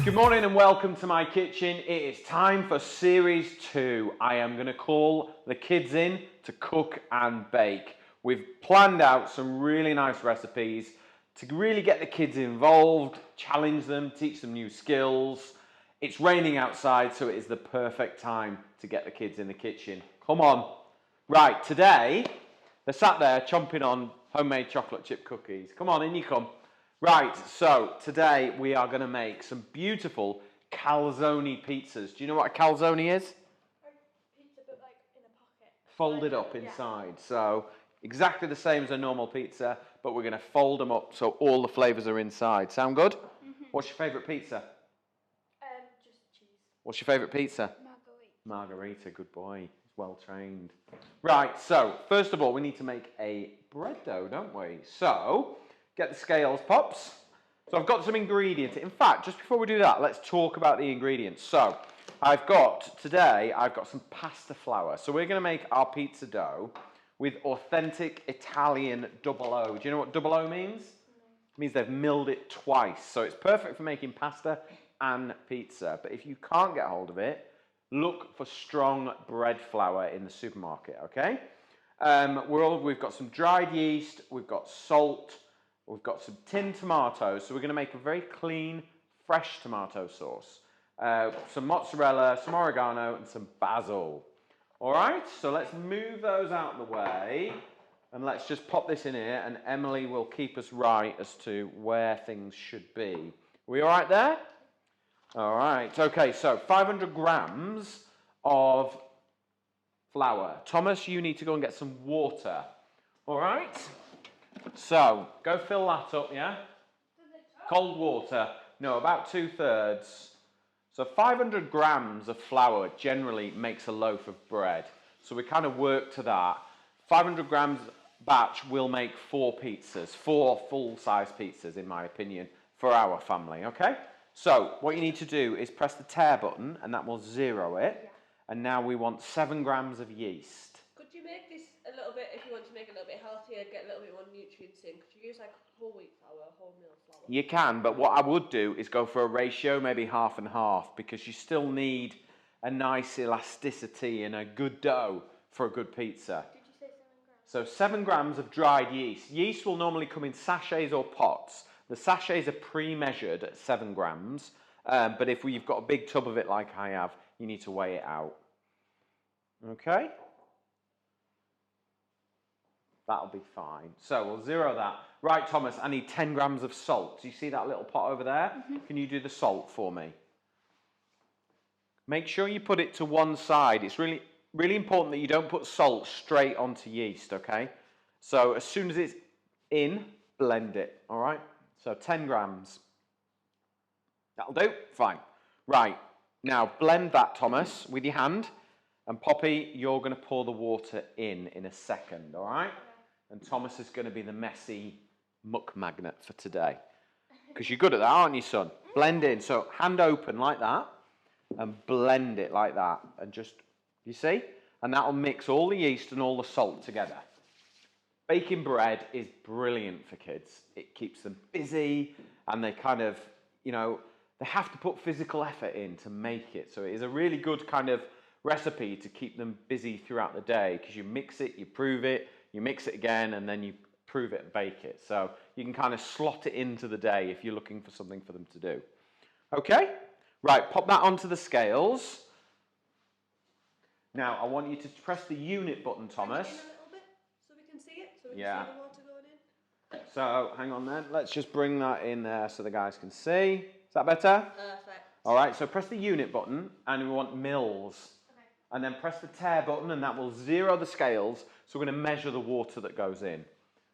Good morning and welcome to my kitchen. It is time for series 2. I am going to call the kids in to cook and bake. We've planned out some really nice recipes to really get the kids involved, challenge them, teach them new skills. It's raining outside, so it is the perfect time to get the kids in the kitchen. Come on. Right, today they're sat there chomping on homemade chocolate chip cookies. Come on, in you come. Right, so today we are going to make some beautiful calzone pizzas. Do you know what a calzone is? Pizza, but like in a pocket. Folded up inside. So exactly the same as a normal pizza, but we're going to fold them up so all the flavours are inside. Sound good? Mm-hmm. What's your favourite pizza? Just cheese. What's your favourite pizza? Margarita. Margarita, good boy. He's well trained. Right, so first of all, we need to make a bread dough, don't we? So get the scales, pops. So I've got some ingredients. In fact, just before we do that, let's talk about the ingredients. So today I've got some pasta flour. So we're going to make our pizza dough with authentic Italian double O. Do you know what double O means? It means they've milled it twice. So it's perfect for making pasta and pizza. But if you can't get hold of it, look for strong bread flour in the supermarket, okay? We've got some dried yeast, we've got salt, we've got some tinned tomatoes, so we're going to make a very clean, fresh tomato sauce. Some mozzarella, some oregano, and some basil. All right, so let's move those out of the way, and let's just pop this in here, and Emily will keep us right as to where things should be. Are we all right there? All right, okay, so 500 grams of flour. Thomas, you need to go and get some water. All right? So, go fill that up, yeah? Cold water. No, about 2/3. So 500 grams of flour generally makes a loaf of bread. So we kind of work to that. 500 grams batch will make 4 pizzas, 4 full-size pizzas in my opinion, for our family, okay? So what you need to do is press the tear button and that will zero it. Yeah. And now we want 7 grams of yeast. Could you make this a little bit, if you want to make it a little bit healthier, get a little bit more nutrients in, could you use like whole wheat flour, wholemeal flour? You can, but what I would do is go for a ratio, maybe half and half, because you still need a nice elasticity and a good dough for a good pizza. Did you say 7 grams? So 7 grams of dried yeast. Yeast will normally come in sachets or pots. The sachets are pre-measured at 7 grams, but if you've got a big tub of it like I have, you need to weigh it out. Okay? That'll be fine. So we'll zero that. Right, Thomas, I need 10 grams of salt. Do you see that little pot over there? Mm-hmm. Can you do the salt for me? Make sure you put it to one side. It's really, really important that you don't put salt straight onto yeast, okay? So as soon as it's in, blend it, all right? So 10 grams. That'll do? Fine. Right, now blend that, Thomas, with your hand. And Poppy, you're going to pour the water in a second, all right? And Thomas is going to be the messy muck magnet for today. Because you're good at that, aren't you, son? Blend in. So hand open like that. And blend it like that. And just, you see? And that'll mix all the yeast and all the salt together. Baking bread is brilliant for kids. It keeps them busy. And they kind of, you know, they have to put physical effort in to make it. So it is a really good kind of recipe to keep them busy throughout the day, because you mix it, you prove it, you mix it again, and then you prove it and bake it. So you can kind of slot it into the day if you're looking for something for them to do. Okay? Right, pop that onto the scales. Now, I want you to press the unit button, Thomas. Bring it in a little bit so we can see it, so we can Yeah. see the water going in. So, hang on then. Let's just bring that in there so the guys can see. Is that better? Perfect. All right, so press the unit button, and we want mils. And then press the tear button, and that will zero the scales. So we're going to measure the water that goes in.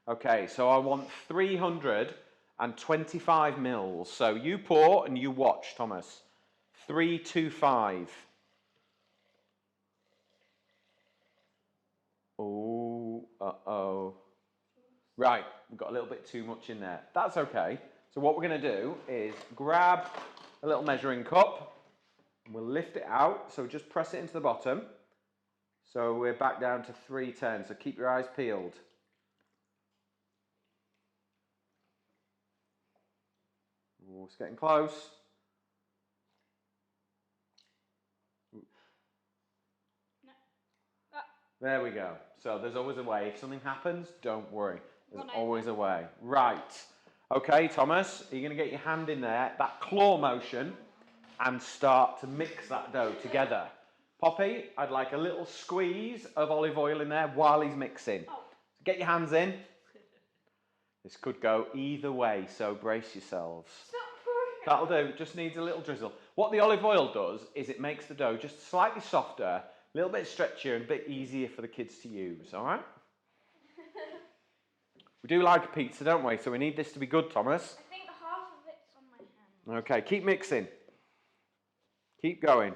Okay, so I want 325 mils. So you pour and you watch, Thomas. 325. Oh, uh-oh. Right, we've got a little bit too much in there. That's okay. So what we're going to do is grab a little measuring cup. We'll lift it out, so just press it into the bottom. So we're back down to 310, so keep your eyes peeled. Ooh, it's getting close. There we go. So there's always a way. If something happens, don't worry. There's Gone always a way. Right. Okay, Thomas, are you going to get your hand in there, that claw motion, and start to mix that dough together? Poppy, I'd like a little squeeze of olive oil in there while he's mixing. Oh. Get your hands in. This could go either way, so brace yourselves. That'll do, just needs a little drizzle. What the olive oil does is it makes the dough just slightly softer, a little bit stretchier and a bit easier for the kids to use, all right? We do like a pizza, don't we? So we need this to be good, Thomas. I think half of it's on my hand. Okay, keep mixing. Keep going.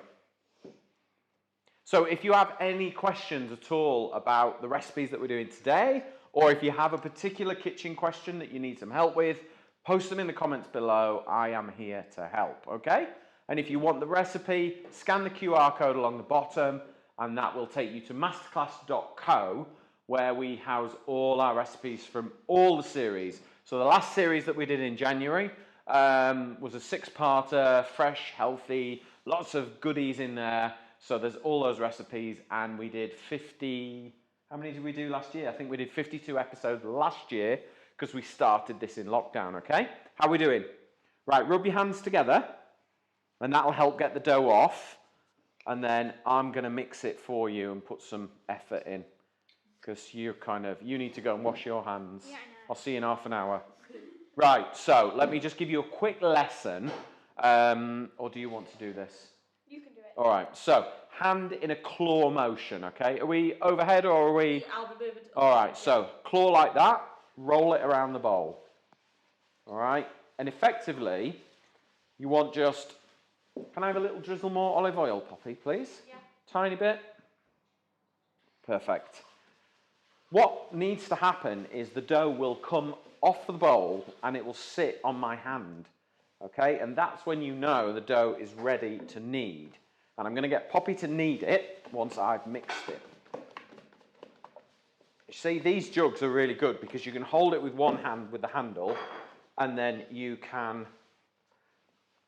So if you have any questions at all about the recipes that we're doing today, or if you have a particular kitchen question that you need some help with, post them in the comments below. I am here to help, okay? And if you want the recipe, scan the QR code along the bottom, and that will take you to masterclass.co, where we house all our recipes from all the series. So the last series that we did in January was a 6-parter, fresh, healthy, lots of goodies in there. So there's all those recipes, and we did 50, how many did we do last year? I think we did 52 episodes last year, because we started this in lockdown, okay? How are we doing? Right, rub your hands together, and that'll help get the dough off, and then I'm gonna mix it for you and put some effort in, because you need to go and wash your hands. Yeah, I know. I'll see you in half an hour. Right, so let me just give you a quick lesson, or do you want to do this? You can do it. All right, so hand in a claw motion, okay? Are we overhead or are we? I'll be moving. All right, so claw like that, roll it around the bowl. All right, and effectively, you want just, can I have a little drizzle more olive oil, Poppy, please? Yeah. Tiny bit. Perfect. What needs to happen is the dough will come off the bowl and it will sit on my hand. Okay, and that's when you know the dough is ready to knead. And I'm going to get Poppy to knead it once I've mixed it. You see, these jugs are really good because you can hold it with one hand with the handle, and then you can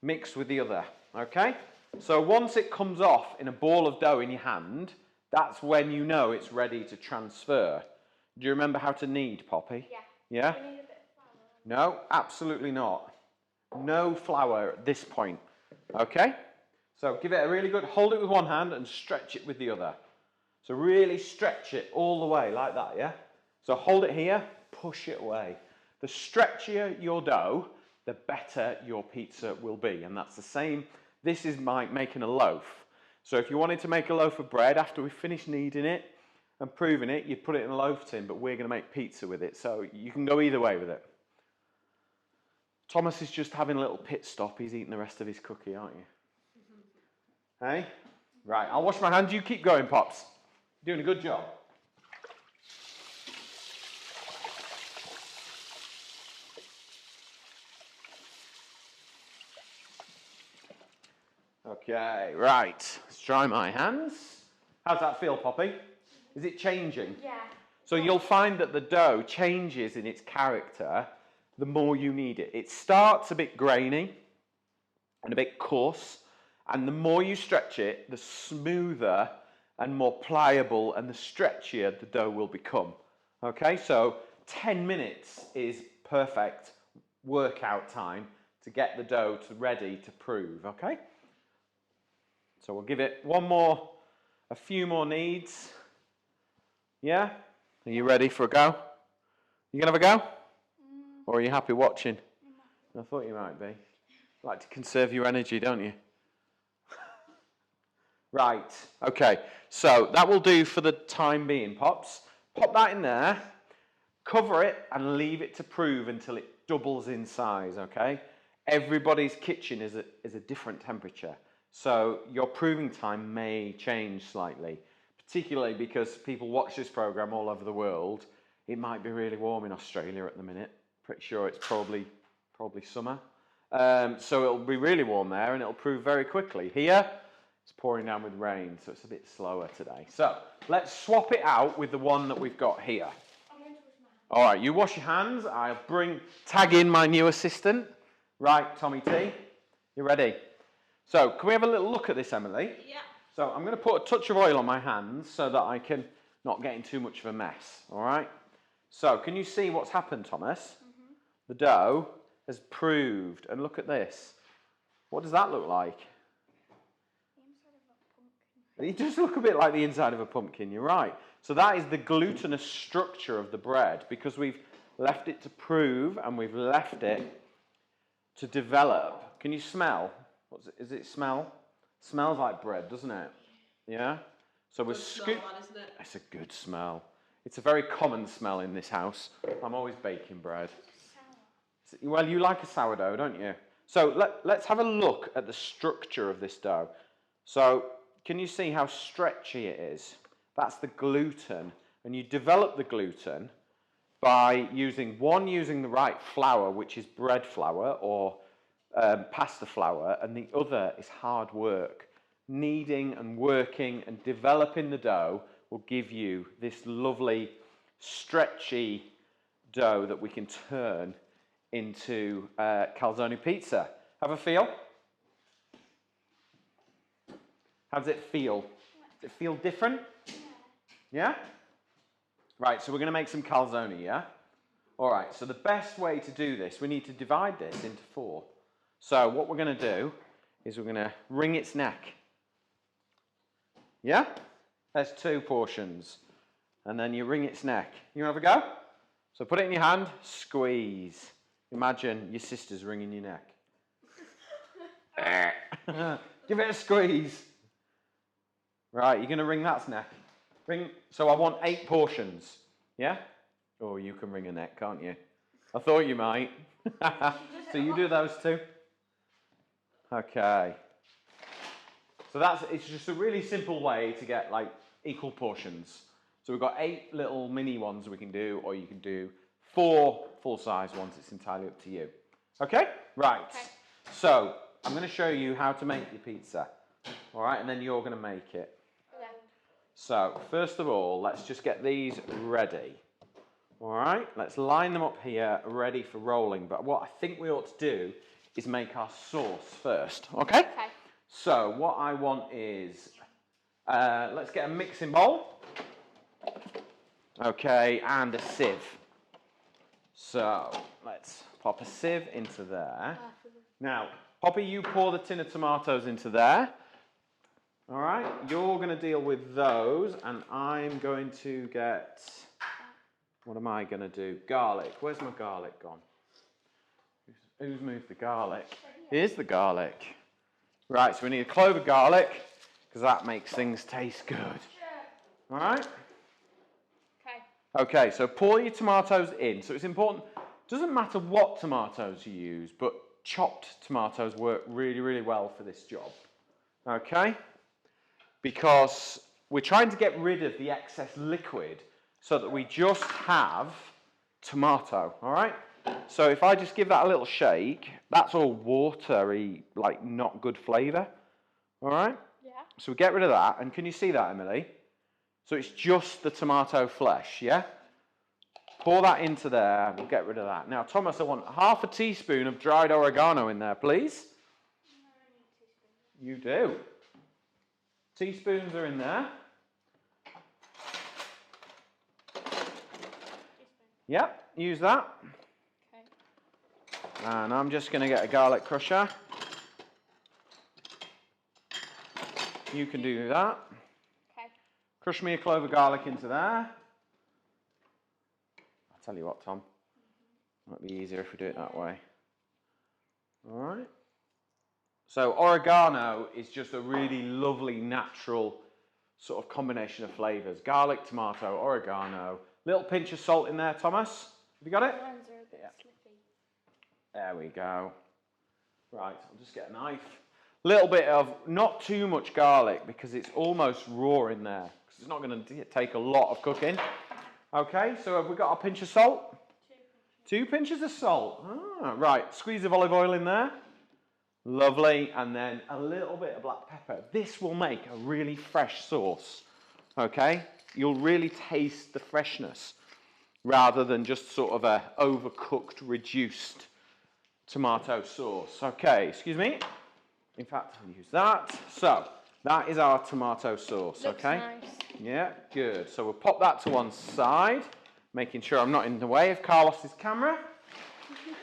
mix with the other. Okay, so once it comes off in a ball of dough in your hand, that's when you know it's ready to transfer. Do you remember how to knead, Poppy? Yeah. Yeah? We need a bit of No, flour. absolutely not. No flour at this point, okay? So give it a really good, hold it with one hand and stretch it with the other. So really stretch it all the way like that, yeah? So hold it here, push it away. The stretchier your dough, the better your pizza will be. And that's the same, this is like making a loaf. So if you wanted to make a loaf of bread after we finish kneading it and proving it, you'd put it in a loaf tin, but we're gonna make pizza with it. So you can go either way with it. Thomas is just having a little pit stop. He's eating the rest of his cookie, aren't you? Hey? Right, I'll wash my hands. You keep going, Pops. You're doing a good job. Okay, right. Let's dry my hands. How's that feel, Poppy? Is it changing? Yeah. So you'll find that the dough changes in its character the more you knead it. It starts a bit grainy and a bit coarse, and the more you stretch it, the smoother and more pliable and the stretchier the dough will become. Okay, so 10 minutes is perfect workout time to get the dough ready to prove, okay? So we'll give it a few more kneads. Yeah? Are you ready for a go? You gonna have a go? Or are you happy watching? I thought you might be. Like to conserve your energy, don't you? Right, okay. So that will do for the time being, Pops. Pop that in there, cover it, and leave it to prove until it doubles in size, okay? Everybody's kitchen is a different temperature. So your proving time may change slightly, particularly because people watch this program all over the world. It might be really warm in Australia at the minute. Pretty sure it's probably summer. So it'll be really warm there and it'll prove very quickly. Here, it's pouring down with rain, so it's a bit slower today. So let's swap it out with the one that we've got here. All right, you wash your hands. I'll tag in my new assistant. Right, Tommy T, you ready? So can we have a little look at this, Emily? Yeah. So I'm going to put a touch of oil on my hands so that I can not getting too much of a mess, all right? So can you see what's happened, Thomas? Mm-hmm. The dough has proved, and look at this. What does that look like? The inside of a pumpkin. It does look a bit like the inside of a pumpkin, you're right. So that is the glutinous structure of the bread because we've left it to prove and we've left it to develop. Can you smell? Is it smell? Smells like bread, doesn't it? Yeah? So we're isn't it? It's a good smell. It's a very common smell in this house. I'm always baking bread. Sour. Well, you like a sourdough, don't you? So let's have a look at the structure of this dough. So can you see how stretchy it is? That's the gluten. And you develop the gluten by using the right flour, which is bread flour or pasta flour, and the other is hard work. Kneading and working and developing the dough will give you this lovely stretchy dough that we can turn into calzone pizza. Have a feel? How does it feel? Does it feel different? Yeah? Right, so we're going to make some calzone, yeah? All right, so the best way to do this, we need to divide this into 4. So what we're going to do is we're going to wring its neck. Yeah? There's 2 portions. And then you wring its neck. You want to have a go? So put it in your hand, squeeze. Imagine your sister's wringing your neck. Give it a squeeze. Right, you're going to wring that neck. So I want 8 portions. Yeah? Or you can wring a neck, can't you? I thought you might. So you do those 2. Okay. So it's just a really simple way to get like equal portions. So we've got 8 little mini ones we can do, or you can do 4 full-size ones. It's entirely up to you. Okay? Right. Okay. So I'm going to show you how to make your pizza. All right? And then you're going to make it. Okay. So first of all, let's just get these ready. All right? Let's line them up here, ready for rolling. But what I think we ought to do is make our sauce first. Okay? Okay. So what I want is, let's get a mixing bowl. Okay, and a sieve. So let's pop a sieve into there. Now, Poppy, you pour the tin of tomatoes into there. All right, you're going to deal with those, and I'm going to get, what am I going to do? Garlic. Where's my garlic gone? Who's moved the garlic? Here's the garlic. Right, so we need a clove of garlic, because that makes things taste good. All right? Okay, so pour your tomatoes in. So it's important, it doesn't matter what tomatoes you use, but chopped tomatoes work really, really well for this job. Okay? Because we're trying to get rid of the excess liquid so that we just have tomato, all right? So if I just give that a little shake, that's all watery, like not good flavour, all right? Yeah. So we get rid of that, and can you see that, Emily? So it's just the tomato flesh, yeah? Pour that into there, we'll get rid of that. Now, Thomas, I want half a teaspoon of dried oregano in there, please. You do. Teaspoons are in there. Yep, use that. Okay. And I'm just going to get a garlic crusher. You can do that. Okay. Crush me a clove of garlic into there. I'll tell you what, Tom. Might be easier if we do it that way. All right. So oregano is just a really lovely, natural sort of combination of flavours. Garlic, tomato, oregano. Little pinch of salt in there, Thomas. Have you got it? Mine's are a bit slippy. There we go. Right, I'll just get a knife. Little bit of, not too much garlic because it's almost raw in there. Because it's not going to take a lot of cooking. Okay, so have we got a pinch of salt? 2 pinches of salt. Ah, right, squeeze of olive oil in there. Lovely, and then a little bit of black pepper. This will make a really fresh sauce, okay? You'll really taste the freshness rather than just sort of a overcooked, reduced tomato sauce. Okay, excuse me. In fact, I'll use that. So, that is our tomato sauce, Looks okay? Nice. Yeah, good. So we'll pop that to one side, making sure I'm not in the way of Carlos's camera.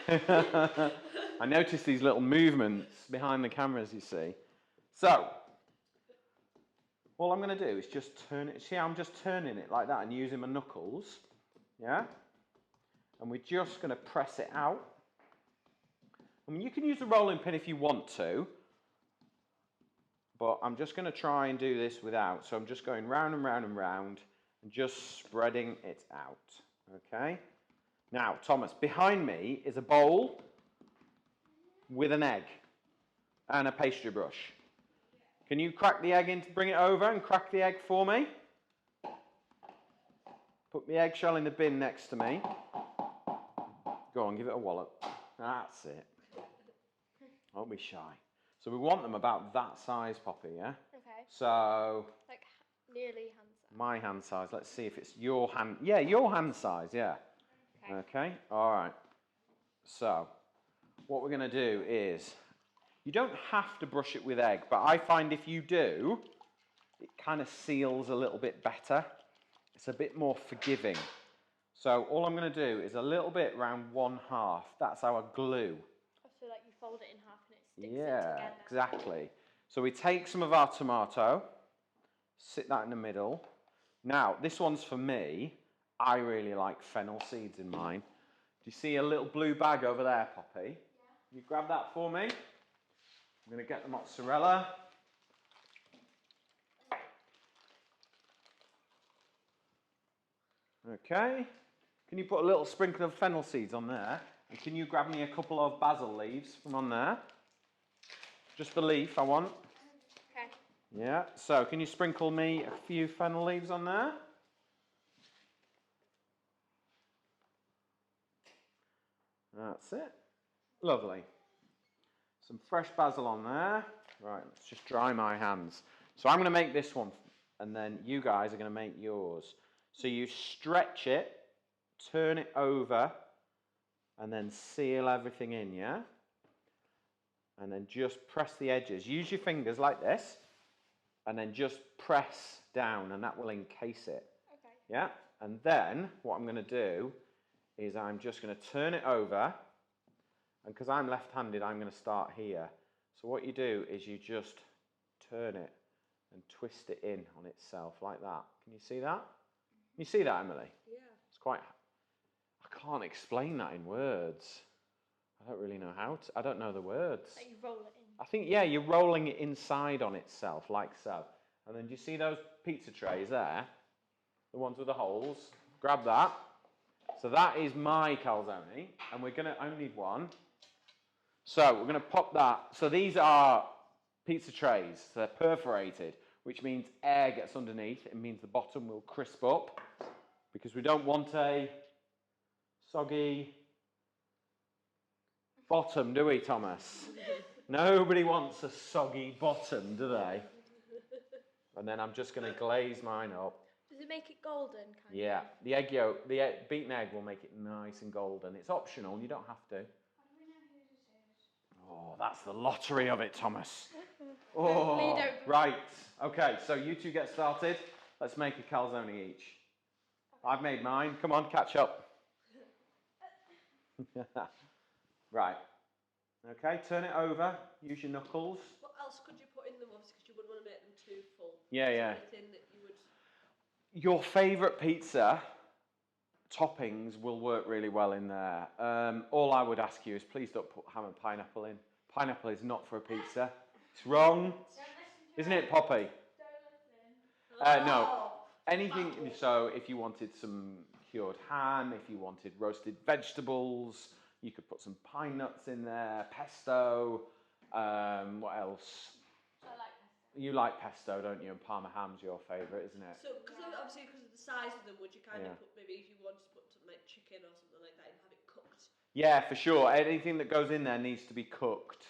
I noticed these little movements behind the cameras, you see. So, all I'm going to do is just turn it. See how I'm just turning it like that and using my knuckles. Yeah? And we're just going to press it out. I mean, you can use a rolling pin if you want to, but I'm just going to try and do this without. So I'm just going round and round and round and just spreading it out. Okay? Now, Thomas, behind me is a bowl with an egg and a pastry brush. Can you crack the egg in to bring it over and crack the egg for me? Put the eggshell in the bin next to me. Go on, give it a wallop. That's it. Don't be shy. So we want them about that size, Poppy, yeah? Okay. So... Like nearly hand size. My hand size. Let's see if it's your hand. Yeah, your hand size, yeah. Okay, all right. So, what we're going to do is, you don't have to brush it with egg, but I find if you do, it kind of seals a little bit better. It's a bit more forgiving. So, all I'm going to do is a little bit around 1/2. That's our glue. So like you fold it in half and it sticks it Yeah, together. exactly. So we take some of our tomato, sit that in the middle. Now, this one's for me. I really like fennel seeds in mine. Do you see a little blue bag over there, Poppy? Yeah. You grab that for me. I'm going to get the mozzarella. Okay. Can you put a little sprinkle of fennel seeds on there? And can you grab me a couple of basil leaves from on there? Just the leaf I want. Okay. Yeah, so can you sprinkle me a few fennel leaves on there? That's it. Lovely. Some fresh basil on there. Right, let's just dry my hands. So I'm going to make this one, and then you guys are going to make yours. So you stretch it, turn it over, and then seal everything in, yeah? And then just press the edges. Use your fingers like this, and then just press down, and that will encase it. Okay. Yeah? And then what I'm going to do is I'm just going to turn it over, and because I'm left-handed, I'm going to start here. So what you do is you just turn it and twist it in on itself like that. Can you see that? Can you see that, Emily? Yeah. It's quite... I can't explain that in words. I don't really know how to... I don't know the words. Like you roll it in. I think, yeah, you're rolling it inside on itself, like so. And then do you see those pizza trays there? The ones with the holes? Grab that. So that is my calzone, and we're going to only need one. So we're going to pop that. So these are pizza trays. So they're perforated, which means air gets underneath. It means the bottom will crisp up, because we don't want a soggy bottom, do we, Thomas? Nobody wants a soggy bottom, do they? And then I'm just going to glaze mine up. Does it make it golden? Yeah, the egg yolk, the beaten egg will make it nice and golden. It's optional, you don't have to. How do we know whose it is? Oh, that's the lottery of it, Thomas. Hopefully you Oh, don't- right. Okay, so you two get started. Let's make a calzone each. I've made mine. Come on, catch up. Right. Okay, turn it over. Use your knuckles. What else could you put in them, obviously, because you wouldn't want to make them too full? Yeah, Is there yeah. anything that you would... Your favourite pizza toppings will work really well in there. All I would ask you is please don't put ham and pineapple in. Pineapple is not for a pizza. It's wrong. Isn't it, Poppy? No. Anything, so if you wanted some cured ham, if you wanted roasted vegetables, you could put some pine nuts in there, pesto, what else? I like pesto. You like pesto, don't you? And Parma ham's your favourite, isn't it? So, obviously, because of the size of them, would you kind Yeah. of put, maybe if you wanted to put something like chicken or something like that and have it cooked? Yeah, for sure. Anything that goes in there needs to be cooked,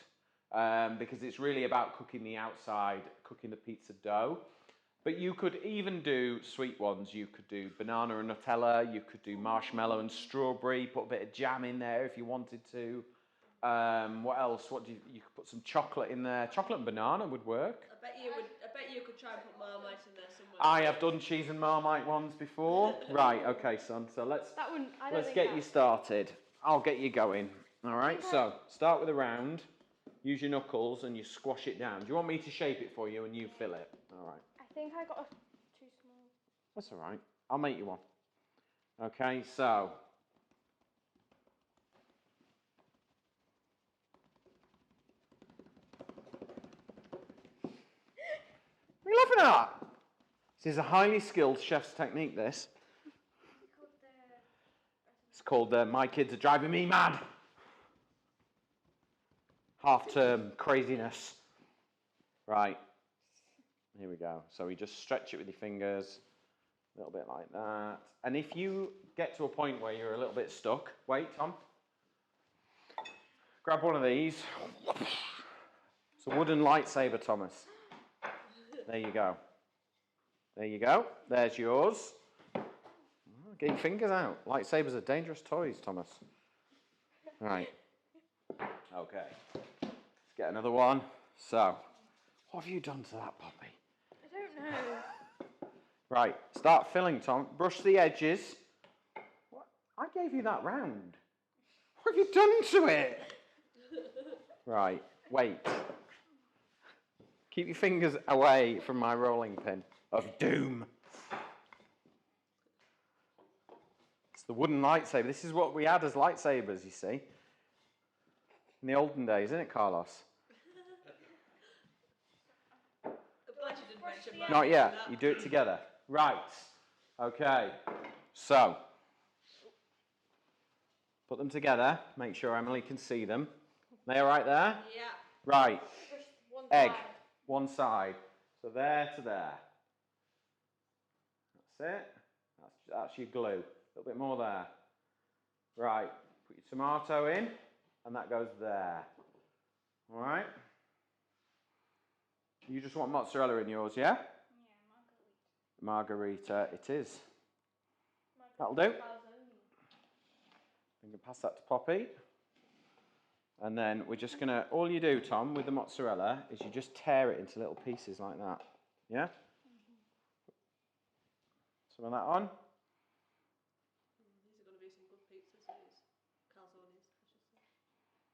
because it's really about cooking the outside, cooking the pizza dough. But you could even do sweet ones. You could do banana and Nutella. You could do marshmallow and strawberry. Put a bit of jam in there if you wanted to. What else? What do you could put some chocolate in there. Chocolate and banana would work. I bet you could try and put Marmite in there somewhere. I have done cheese and Marmite ones before. Right, okay, son. So let's get you started. I'll get you going. All right. So start with a round. Use your knuckles and you squash it down. Do you want me to shape it for you and you fill it? All right. I think I got a too small. That's all right. I'll make you one. Okay. So. What are you laughing at? This is a highly skilled chef's technique, this. It's called My Kids Are Driving Me Mad. Half-term craziness. Right. Here we go. So you just stretch it with your fingers. A little bit like that. And if you get to a point where you're a little bit stuck, wait, Tom. Grab one of these. It's a wooden lightsaber, Thomas. There you go. There you go. There's yours. Get your fingers out. Lightsabers are dangerous toys, Thomas. Right. Okay. Let's get another one. So, what have you done to that puppy? I don't know. Right. Start filling, Tom. Brush the edges. What? I gave you that round. What have you done to it? Right. Wait. Keep your fingers away from my rolling pin of doom. It's the wooden lightsaber. This is what we had as lightsabers, you see. In the olden days, isn't it, Carlos? I'm glad you didn't mention mine. Not yet. You do it together. Right. Okay. So, put them together. Make sure Emily can see them. They all right there? Yeah. Right. Just one Egg. side. One side. So there to there. That's it. That's your glue. A little bit more there. Right. Put your tomato in, and that goes there. All right. You just want mozzarella in yours, yeah? Yeah, Margarita it is. That'll do. Calzone. You can pass that to Poppy. And then we're just going to, all you do, Tom, with the mozzarella is you just tear it into little pieces like that. Yeah? Some of that on. These are going to be some good pizzas. These calzones, I should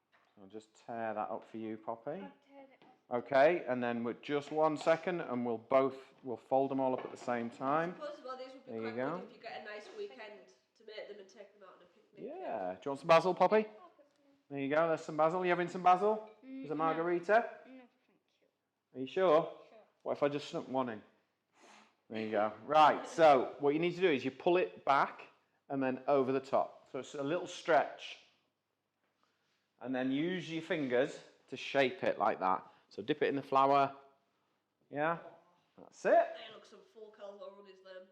say. I'll just tear that up for you, Poppy. I've teared it off. Okay, and then with just 1 second, and we'll fold them all up at the same time. I suppose as well, these would be There you quite go. good if you get a nice weekend to make them and take them out on a picnic. Yeah. Do you want some basil, Poppy? There you go, there's some basil. You having some basil? Is it margarita? No, thank you. Are you sure? Sure. What if I just snuck one in? There you go. Right, so what you need to do is you pull it back and then over the top. So it's a little stretch. And then use your fingers to shape it like that. So dip it in the flour. Yeah, that's it. They look some full calzones then.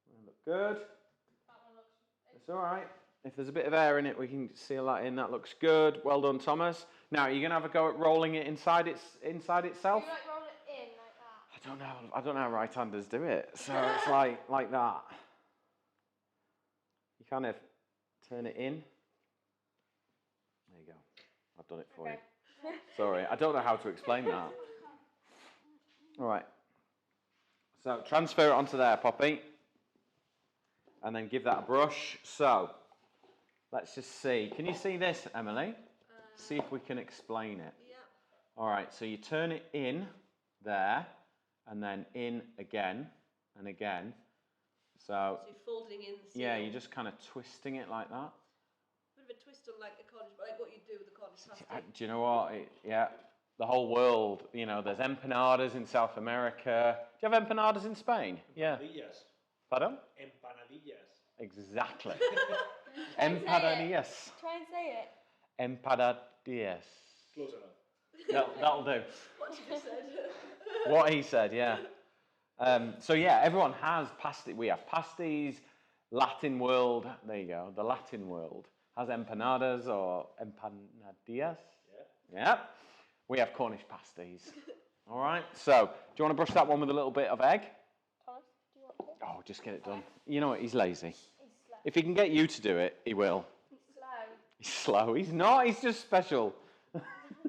They look good. That one looks. It's all right. If there's a bit of air in it, we can seal that in. That looks good. Well done, Thomas. Now, you're going to have a go at rolling it inside itself? Do you like roll it in like that? I don't know. I don't know how right-handers do it. So it's like that. You kind of turn it in. There you go. I've done it for you. Sorry, I don't know how to explain that. All right. So transfer it onto there, Poppy. And then give that a brush. So let's just see. Can you see this, Emily? See if we can explain it. Yeah. All right, so you turn it in there, and then in again and again. So So you're folding in the seal. yeah, you're just kind of twisting it like that. Bit of a twist on like a Cornish, like what you do with the Cornish pasty. Do you know what? Yeah, the whole world. You know, there's empanadas in South America. Do you have empanadas in Spain? Yeah. Empanadillas. Pardon? Empanadillas. Exactly. Try and say it. Empanadillas. Try and say it. Empanadillas. Close enough. That'll do. What you just said. What he said, yeah. So yeah, everyone has pasty. We have pasties. Latin world, there you go. The Latin world has empanadas or empanadillas. Yeah. Yeah. We have Cornish pasties. All right. So, do you want to brush that one with a little bit of egg? Thomas, do you want to? Oh, just get it done. You know what? He's lazy. He's slow. If he can get you to do it, he will. He's slow. He's slow. He's not. He's just special.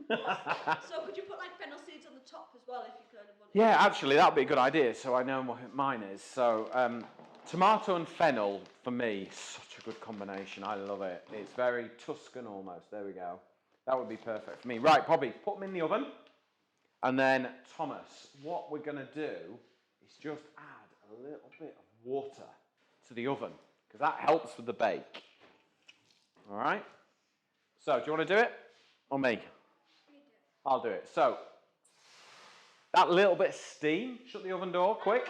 So could you put like fennel seeds on the top as well if you kind of want it? Yeah, actually, that would be a good idea, so I know what mine is. So, tomato and fennel, for me, such a good combination. I love it. It's very Tuscan almost. There we go. That would be perfect for me. Right, Poppy, put them in the oven. And then, Thomas, what we're going to do is just add a little bit of water to the oven, because that helps with the bake. All right? So, do you want to do it? Or me? I'll do it. So, that little bit of steam, shut the oven door quick,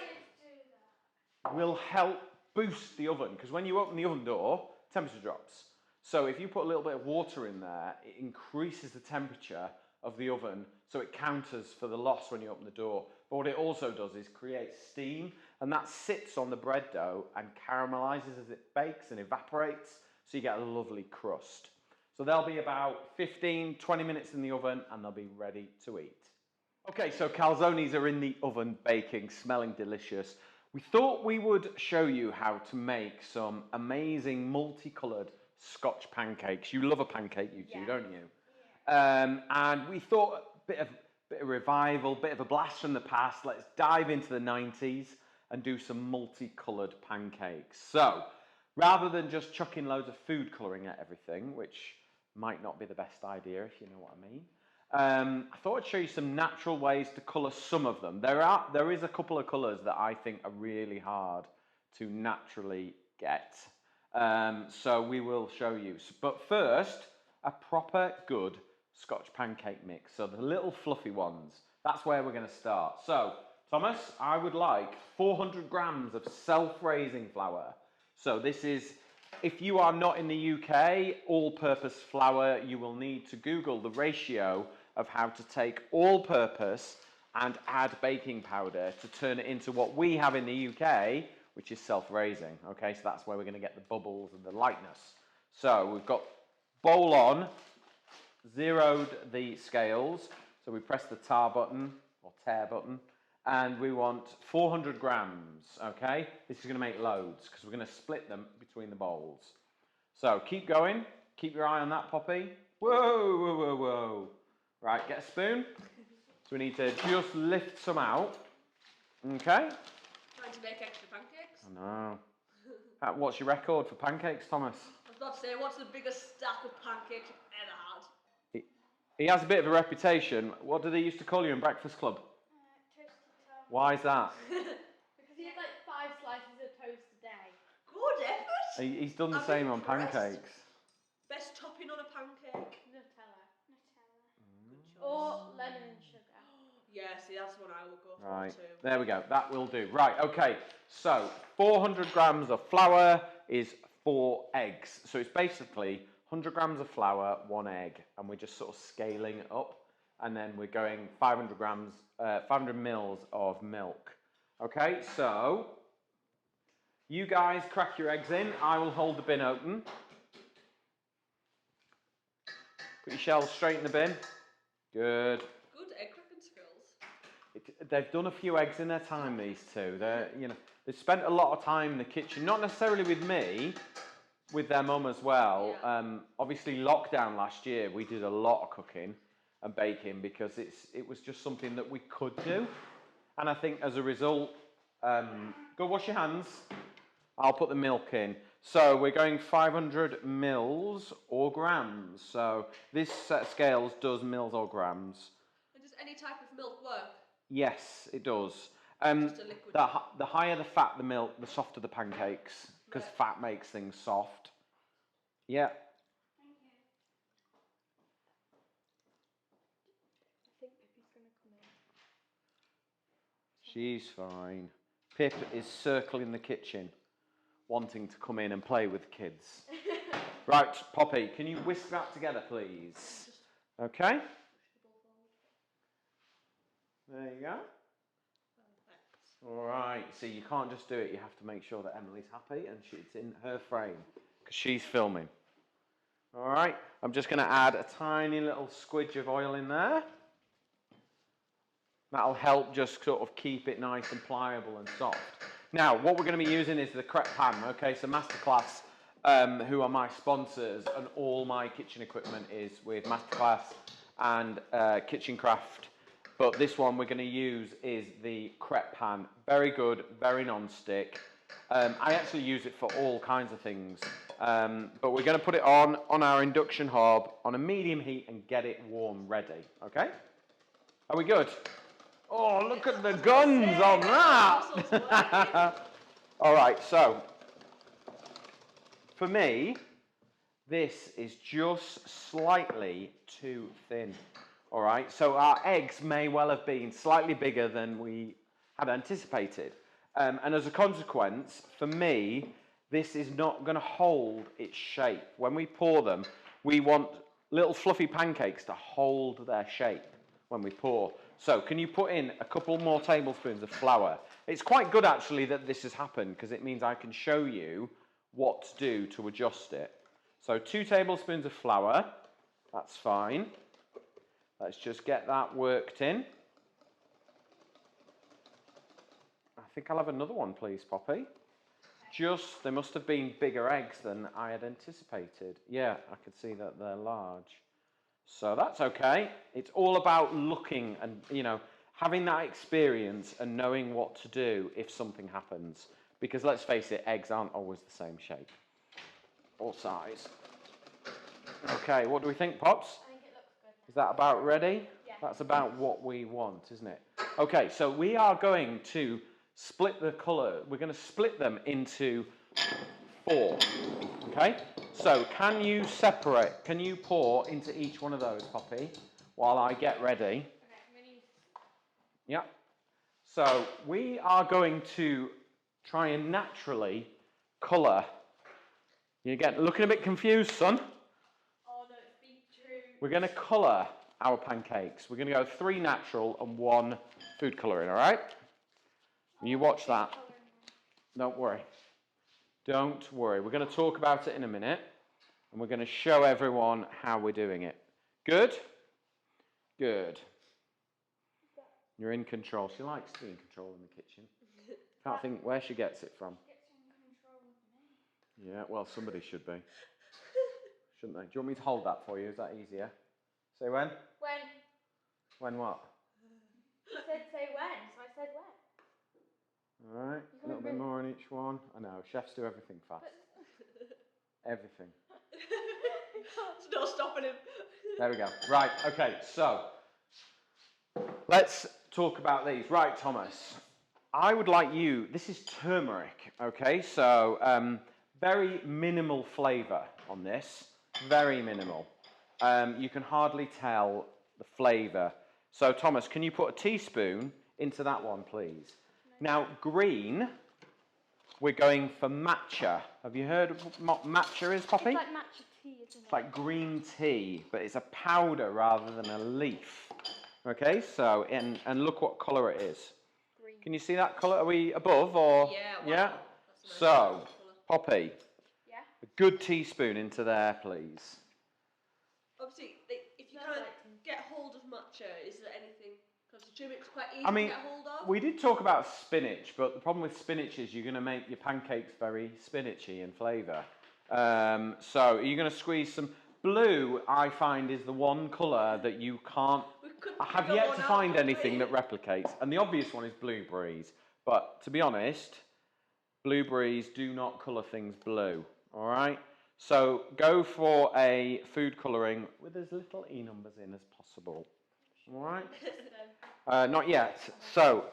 will help boost the oven, because when you open the oven door, temperature drops. So if you put a little bit of water in there, it increases the temperature of the oven, so it counters for the loss when you open the door. But what it also does is create steam, and that sits on the bread dough and caramelizes as it bakes and evaporates, so you get a lovely crust. So they'll be about 15, 20 minutes in the oven, and they'll be ready to eat. Okay, so calzones are in the oven baking, smelling delicious. We thought we would show you how to make some amazing multicoloured Scotch pancakes. You love a pancake, you two, don't you? Yeah. And we thought a bit of revival, bit of a blast from the past. Let's dive into the 90s and do some multicoloured pancakes. So, rather than just chucking loads of food colouring at everything, which might not be the best idea if you know what I mean, I thought I'd show you some natural ways to colour some of them. There is a couple of colours that I think are really hard to naturally get. So we will show you. But first, a proper good Scotch pancake mix. So the little fluffy ones, that's where we're going to start. So, Thomas, I would like 400 grams of self-raising flour. So this is, if you are not in the UK, all-purpose flour, you will need to Google the ratio of how to take all-purpose and add baking powder to turn it into what we have in the UK, which is self-raising. Okay, so that's where we're going to get the bubbles and the lightness. So we've got bowl on, zeroed the scales. So we press the tar button or tear button, and we want 400 grams. Okay, this is going to make loads because we're going to split them between the bowls. So keep going. Keep your eye on that, Poppy. Whoa, whoa, whoa, whoa. Right, get a spoon. So we need to just lift some out. Okay. Trying to make extra pancakes. I know. What's your record for pancakes, Thomas? I was about to say, what's the biggest stack of pancakes you've ever had? He has a bit of a reputation. What do they used to call you in Breakfast Club? Toasted toast. Why is that? Because he had like 5 slices of toast a day. Good effort. He's done the I'm same on impressed. pancakes. Best topping on a pancake. Nutella. Good choice. Or lemon and sugar. Yeah, see, that's what I would go for Right, too. there we go. That will do. Right, okay. So 400 grams of flour is 4 eggs. So it's basically 100 grams of flour, 1 egg, and we're just sort of scaling it up. And then we're going 500 mils of milk. Okay, so you guys crack your eggs in. I will hold the bin open. Put your shells straight in the bin. Good. Good egg cracking skills. They've done a few eggs in their time, these two. They've spent a lot of time in the kitchen, not necessarily with me, with their mum as well. Yeah. Obviously, lockdown last year, we did a lot of cooking and baking because it was just something that we could do. And I think as a result, go wash your hands. I'll put the milk in. So we're going 500 mils or grams. So this set of scales does mils or grams. And does any type of milk work? Yes, it does. Just a liquid. The higher the fat the milk, the softer the pancakes, because Right. fat makes things soft. Yeah. Thank you. I think Pippi's going to come in. She's fine. Pip is circling the kitchen, wanting to come in and play with kids. Right, Poppy, can you whisk that together, please? Okay. There you go. All right, see, you can't just do it. You have to make sure that Emily's happy and it's in her frame because she's filming. All right, I'm just going to add a tiny little squidge of oil in there. That'll help just sort of keep it nice and pliable and soft. Now, what we're going to be using is the crepe pan. Okay, so Masterclass, who are my sponsors, and all my kitchen equipment is with Masterclass. and kitchen craft. But this one we're going to use is the crepe pan. Very good, very non-stick. I actually use it for all kinds of things. But we're going to put it on our induction hob on a medium heat and get it warm, ready. Okay? Are we good? Oh, look at the guns on that! All right, so for me, this is just slightly too thin. All right, so our eggs may well have been slightly bigger than we had anticipated. And as a consequence, for me, this is not going to hold its shape. When we pour them, we want little fluffy pancakes to hold their shape when we pour. So can you put in a couple more tablespoons of flour? It's quite good, actually, that this has happened because it means I can show you what to do to adjust it. So 2 tablespoons of flour, that's fine. Let's just get that worked in. I think I'll have another one, please, Poppy. There must have been bigger eggs than I had anticipated. Yeah, I could see that they're large. So that's okay. It's all about looking and, having that experience and knowing what to do if something happens. Because let's face it, eggs aren't always the same shape or size. Okay, what do we think, Pops? I think it looks good. Is that about ready? Yeah. That's about what we want, isn't it? Okay, so we are going to split the colour. We're going to split them into 4. Okay? So can you pour into each one of those, Poppy, while I get ready? Okay, I'm going to use... Yeah. So we are going to try and naturally colour. You're looking a bit confused, son. Oh no, it's beetroot. We're going to colour our pancakes. We're going to go 3 natural and 1 food colouring, all right? You watch that. Don't worry. Don't worry. We're going to talk about it in a minute, and we're going to show everyone how we're doing it. Good? Good. You're in control. She likes to be in control in the kitchen. Can't think where she gets it from. Yeah, well, somebody should be. Shouldn't they? Do you want me to hold that for you? Is that easier? Say when? When? When what? You said say when, so I said when. All right, a little bit more on each one. I know, chefs do everything fast. Everything. It's not stopping him. There we go. Right, okay, so let's talk about these. Right, Thomas, I would like you, this is turmeric, okay? So very minimal flavour on this, very minimal. You can hardly tell the flavour. So Thomas, can you put a teaspoon into that one, please? Now, green, we're going for matcha. Have you heard of what matcha is, Poppy? It's like matcha tea, isn't it? It's like green tea, but it's a powder rather than a leaf. Okay, so, and look what colour it is. Green. Can you see that colour? Are we above or? Yeah, wow. Yeah? That's a nice So, colour. Poppy, Yeah? a good teaspoon into there, please. Obviously, if you Smells can't like get hold of matcha, is there anything? Because turmeric's quite easy I mean, to get hold of. we did talk about spinach, but the problem with spinach is you're going to make your pancakes very spinachy in flavour. So you're going to squeeze some blue. I find is the one colour that you can't. I have yet to find anything that replicates, and the obvious one is blueberries. But to be honest, blueberries do not colour things blue. All right. So go for a food colouring with as little E numbers in as possible. All right. Not yet. So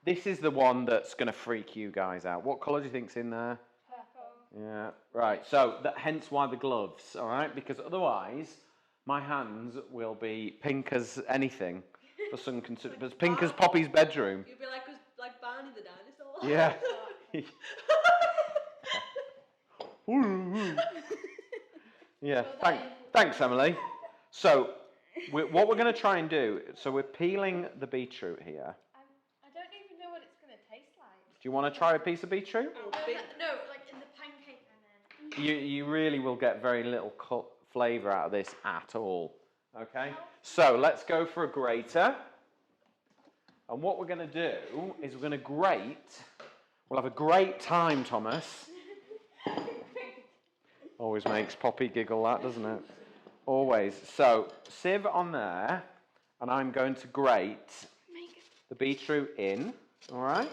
this is the one that's going to freak you guys out. What colour do you think's in there? Purple. Yeah, right. So hence why the gloves, all right? Because otherwise, my hands will be pink as anything for some as pink as Poppy's bedroom. You'd be like Barney the dinosaur. Yeah. Yeah. Thanks, Emily. So what we're going to try and do. So we're peeling the beetroot here. I don't even know what it's going to taste like. Do you want to try a piece of beetroot? No, like in the pancake and then... You really will get very little flavour out of this at all. Okay? So let's go for a grater. And what we're going to do is we're going to grate. We'll have a great time, Thomas. Always makes Poppy giggle, that, doesn't it? Always. So, sieve on there, and I'm going to grate Make it. the beetroot in. All right?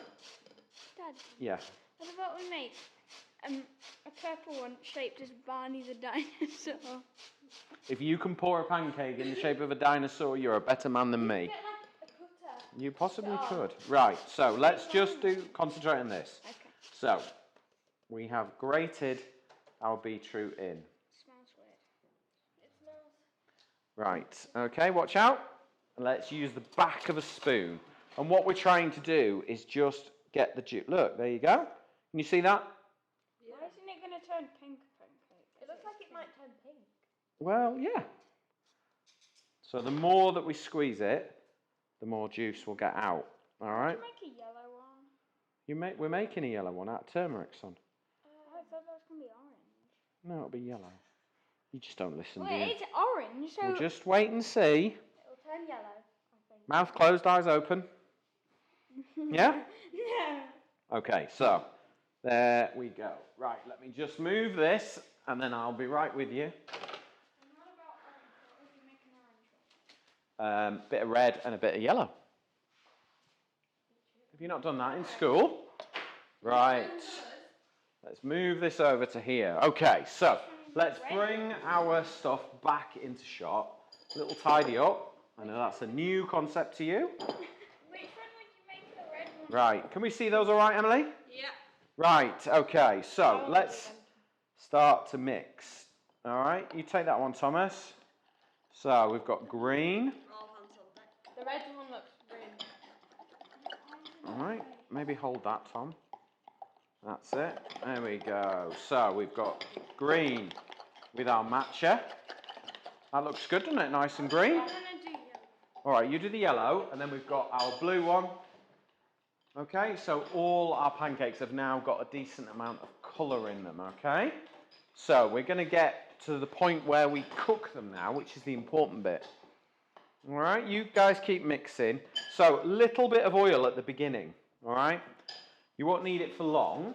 Dad, Yeah. what about we make a purple one shaped as Barney the dinosaur? If you can pour a pancake in the shape of a dinosaur, you're a better man than me. Get like a cutter. You possibly Oh. could. Right, so let's just concentrate on this. Okay. So, we have grated our beetroot in. Smells weird. It smells. Right, okay, watch out. Let's use the back of a spoon. And what we're trying to do is just get the juice. Look, there you go. Can you see that? Yeah. Why isn't it going to turn pink pancake? It looks like it might turn pink. Well, yeah. So the more that we squeeze it, the more juice will get out. All right? Make a yellow one. We're making a yellow one out of turmeric, son. I thought that was going to be orange. No, it'll be yellow. You just don't listen, do Wait, you? it's orange, so We'll just wait and see. it'll turn yellow, I think. Mouth closed, eyes open. Yeah? No. Okay, so there we go. Right, let me just move this, and then I'll be right with you. And what about orange? What would you make an orange one? Bit of red and a bit of yellow. Have you not done that in school? Right. Let's move this over to here. Okay, so let's bring our stuff back into shot. A little tidy up. I know that's a new concept to you. Which one would you make the red one? Right, can we see those all right, Emily? Yeah. Right, okay, so let's start to mix. All right, you take that one, Thomas. So we've got green. All hands on deck. The red one looks green. All right, maybe hold that, Tom. That's it. There we go. So we've got green with our matcha. That looks good, doesn't it? Nice and green. I'm going to do yellow. All right, you do the yellow, and then we've got our blue one. Okay, so all our pancakes have now got a decent amount of colour in them, okay? So we're going to get to the point where we cook them now, which is the important bit. All right, you guys keep mixing. So a little bit of oil at the beginning, all right? You won't need it for long.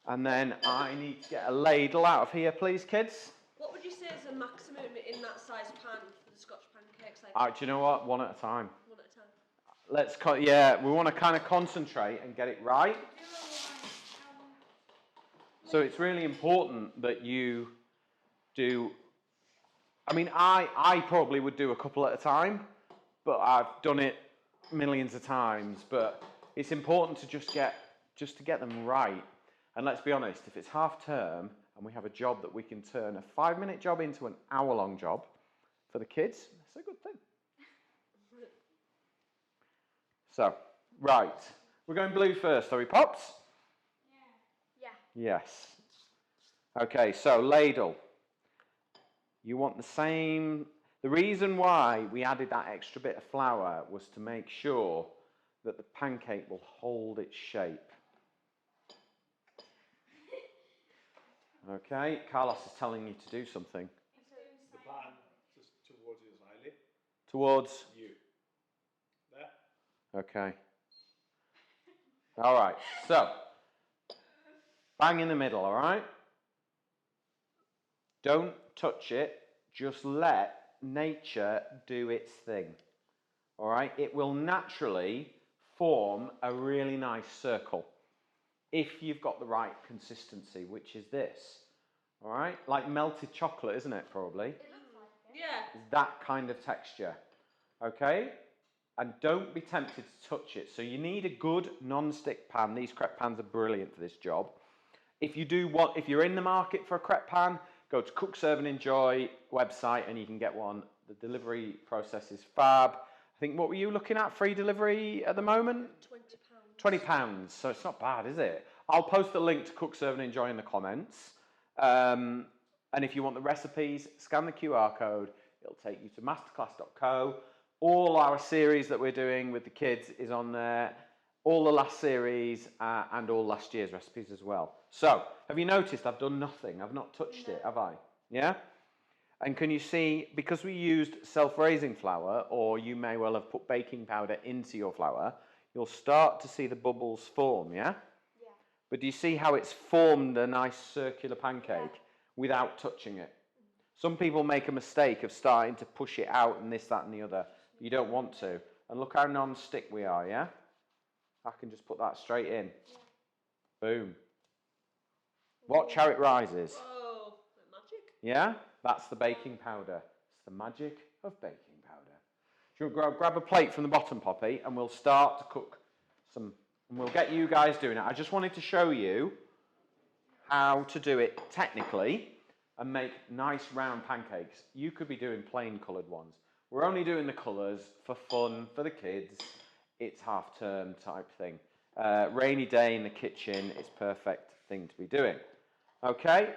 And then I need to get a ladle out of here, please, kids. What would you say is the maximum in that size pan for the Scotch pancakes? Like Do you know what? One at a time. one at a time. Yeah, we want to kind of concentrate and get it right. So it's really important that you do. I mean, I probably would do a couple at a time, but I've done it millions of times. But it's important to just to get them right. And let's be honest, if it's half term and we have a job that we can turn a 5-minute job into an hour-long job for the kids, that's a good thing. So, right, we're going blue first, are we, Pops? Yeah. Yes. Okay, so ladle. You want the same. The reason why we added that extra bit of flour was to make sure that the pancake will hold its shape. Okay, Carlos is telling you to do something. The pan just towards you slightly. Towards. You. There. Okay. All right, so bang in the middle, all right? Don't touch it, just let nature do its thing, all right? It will naturally form a really nice circle if you've got the right consistency, which is this, all right? Like melted chocolate, isn't it, probably? It looks like it. Yeah. It's that kind of texture, okay? And don't be tempted to touch it. So you need a good non-stick pan. These crepe pans are brilliant for this job. If you're in the market for a crepe pan, go to Cook, Serve and Enjoy website and you can get one. The delivery process is fab. I think, what were you looking at, free delivery at the moment? £20. £20, so it's not bad, is it? I'll post a link to Cook, Serve and Enjoy in the comments. And if you want the recipes, scan the QR code. It'll take you to masterclass.co. All our series that we're doing with the kids is on there. All the last series and all last year's recipes as well. So, have you noticed I've done nothing? I've not touched it, have I? Yeah? And can you see, because we used self-raising flour, or you may well have put baking powder into your flour, you'll start to see the bubbles form, yeah? Yeah. But do you see how it's formed a nice circular pancake? without touching it. Some people make a mistake of starting to push it out and this, that and the other. You don't want to. And look how non-stick we are, yeah? I can just put that straight in. Boom. Watch how it rises. Whoa, magic. Yeah? That's the baking powder. It's the magic of baking powder. Do you want to grab a plate from the bottom, Poppy, and we'll start to cook some, and we'll get you guys doing it. I just wanted to show you how to do it technically and make nice round pancakes. You could be doing plain coloured ones. We're only doing the colours for fun, for the kids. It's half term type thing. Rainy day in the kitchen, it's perfect thing to be doing. Okay?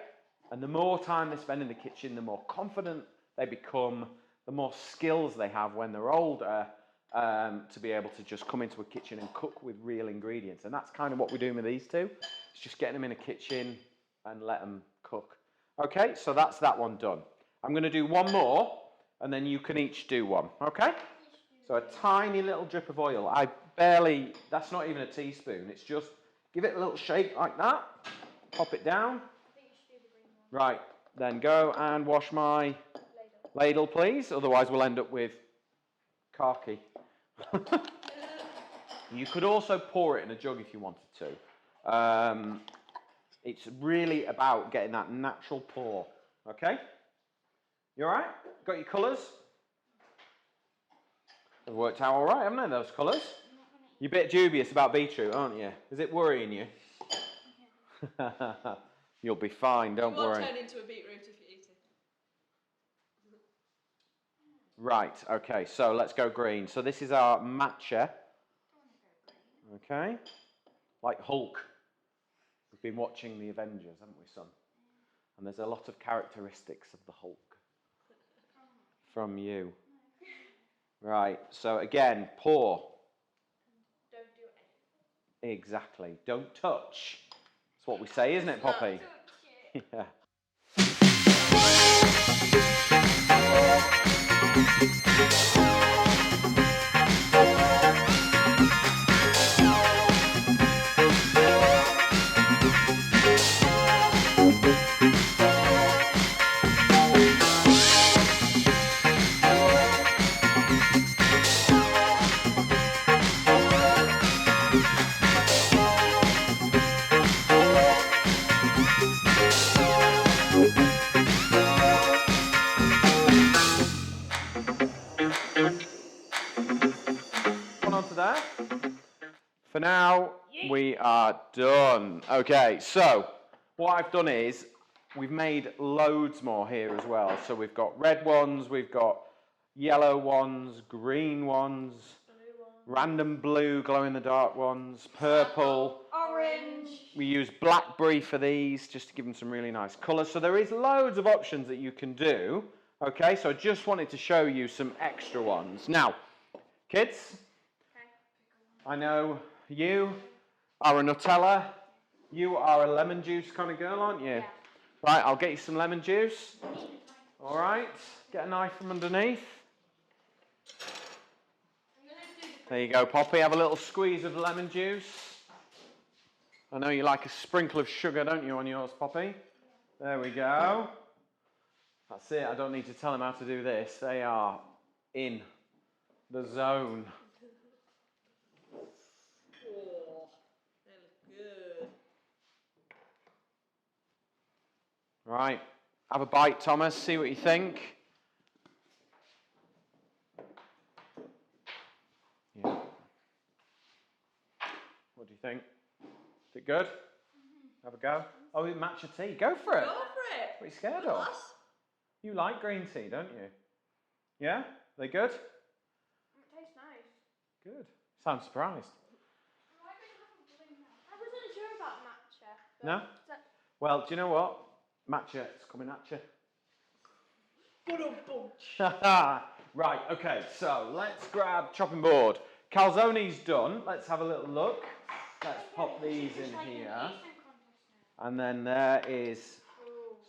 And the more time they spend in the kitchen, the more confident they become, the more skills they have when they're older to be able to just come into a kitchen and cook with real ingredients. And that's kind of what we're doing with these two. It's just getting them in a kitchen and let them cook. Okay, so that's that one done. I'm going to do one more, and then you can each do one. Okay? So a tiny little drip of oil. That's not even a teaspoon. It's just, give it a little shake like that. Pop it down. Right, then go and wash my ladle, please. Otherwise, we'll end up with khaki. You could also pour it in a jug if you wanted to. It's really about getting that natural pour. Okay? You all right? Got your colours? They've worked out all right, haven't they, those colours? You're a bit dubious about beetroot, aren't you? Is it worrying you? You'll be fine, don't worry. You won't turn into a beetroot if you eat it. Right, okay, so let's go green. So this is our matcha. Okay? Like Hulk. We've been watching the Avengers, haven't we, son? And there's a lot of characteristics of the Hulk from you. Right, so again, pour. Don't do anything. Exactly. Don't touch. That's what we say, isn't it, Poppy? Yeah. For now, we are done. Okay, so what I've done is we've made loads more here as well. So we've got red ones, we've got yellow ones, green ones, random blue glow-in-the-dark ones, purple, Orange. We use blackberry for these just to give them some really nice colours. So there is loads of options that you can do. Okay, so I just wanted to show you some extra ones. Now, kids, I know you are a Nutella. You are a lemon juice kind of girl, aren't you? Yeah. Right, I'll get you some lemon juice. All right, get a knife from underneath. There you go, Poppy. Have a little squeeze of lemon juice. I know you like a sprinkle of sugar, don't you, on yours, Poppy? There we go. That's it. I don't need to tell them how to do this. They are in the zone. Oh, they look good. Right. Have a bite, Thomas. See what you think. Yeah. What do you think? Is it good? Have a go. Oh, matcha tea. Go for it. Go for it. What are you scared Good of? lass. You like green tea, don't you? Yeah? They good? It tastes nice. Good. Sound surprised. I wasn't sure about matcha. No? Well, do you know what? Matcha is coming at you. Right, okay, so let's grab chopping board. Calzone's done. Let's have a little look. Let's pop these in here. And then there is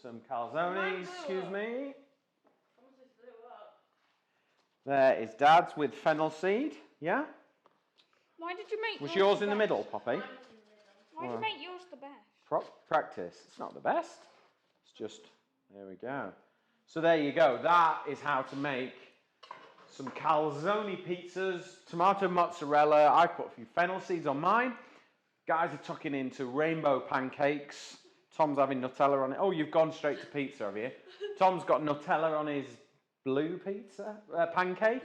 some calzones, excuse me. There is Dad's with fennel seed, yeah? Why did you make Was yours yours the in the best? middle, Poppy? Why did you make yours the best? Practice. It's not the best. It's just There we go. So there you go. That is how to make some calzone pizzas, tomato mozzarella. I put a few fennel seeds on mine. Guys are tucking into rainbow pancakes. Tom's having Nutella on it. Oh, you've gone straight to pizza, have you? Tom's got Nutella on his blue pizza pancake.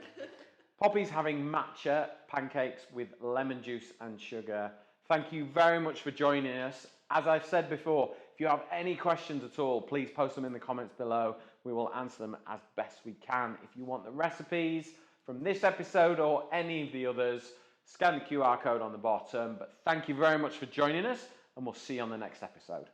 Poppy's having matcha pancakes with lemon juice and sugar. Thank you very much for joining us. As I've said before, if you have any questions at all, please post them in the comments below. We will answer them as best we can. If you want the recipes from this episode or any of the others, scan the QR code on the bottom. But thank you very much for joining us, and we'll see you on the next episode.